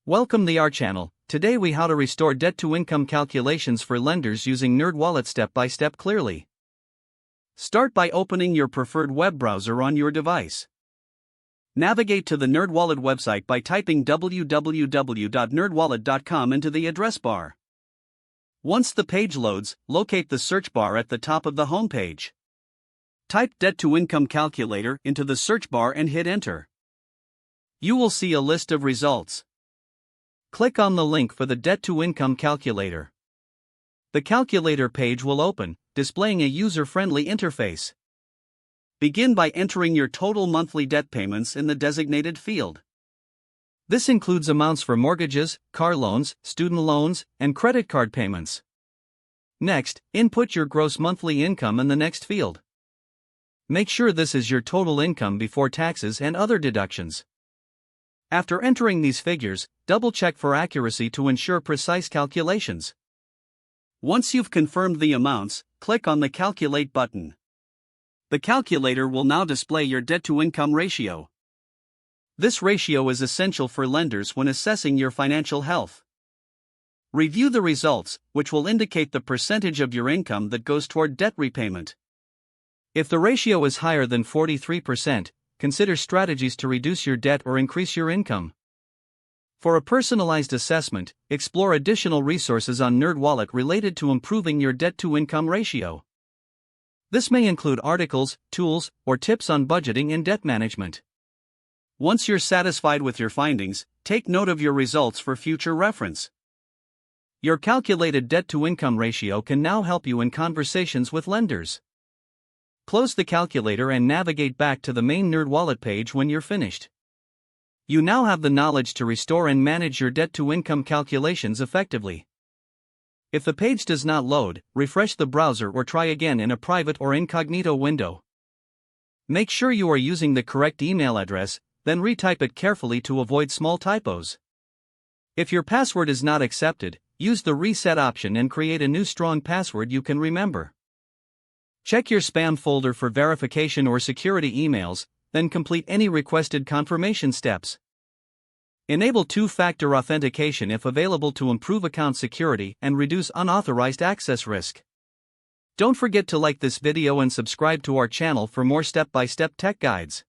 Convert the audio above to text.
Welcome to our channel. Today we how to restore debt-to-income calculations for lenders using NerdWallet step-by-step clearly. Start by opening your preferred web browser on your device. Navigate to the NerdWallet website by typing www.nerdwallet.com into the address bar. Once the page loads, locate the search bar at the top of the home page. Type debt-to-income calculator into the search bar and hit enter. You will see a list of results. Click on the link for the debt-to-income calculator. The calculator page will open, displaying a user-friendly interface. Begin by entering your total monthly debt payments in the designated field. This includes amounts for mortgages, car loans, student loans, and credit card payments. Next, input your gross monthly income in the next field. Make sure this is your total income before taxes and other deductions. After entering these figures, double-check for accuracy to ensure precise calculations. Once you've confirmed the amounts, click on the Calculate button. The calculator will now display your debt-to-income ratio. This ratio is essential for lenders when assessing your financial health. Review the results, which will indicate the percentage of your income that goes toward debt repayment. If the ratio is higher than 43%, consider strategies to reduce your debt or increase your income. For a personalized assessment, explore additional resources on NerdWallet related to improving your debt-to-income ratio. This may include articles, tools, or tips on budgeting and debt management. Once you're satisfied with your findings, take note of your results for future reference. Your calculated debt-to-income ratio can now help you in conversations with lenders. Close the calculator and navigate back to the main NerdWallet page when you're finished. You now have the knowledge to restore and manage your debt-to-income calculations effectively. If the page does not load, refresh the browser or try again in a private or incognito window. Make sure you are using the correct email address, then retype it carefully to avoid small typos. If your password is not accepted, use the reset option and create a new strong password you can remember. Check your spam folder for verification or security emails, then complete any requested confirmation steps. Enable two-factor authentication if available to improve account security and reduce unauthorized access risk. Don't forget to like this video and subscribe to our channel for more step-by-step tech guides.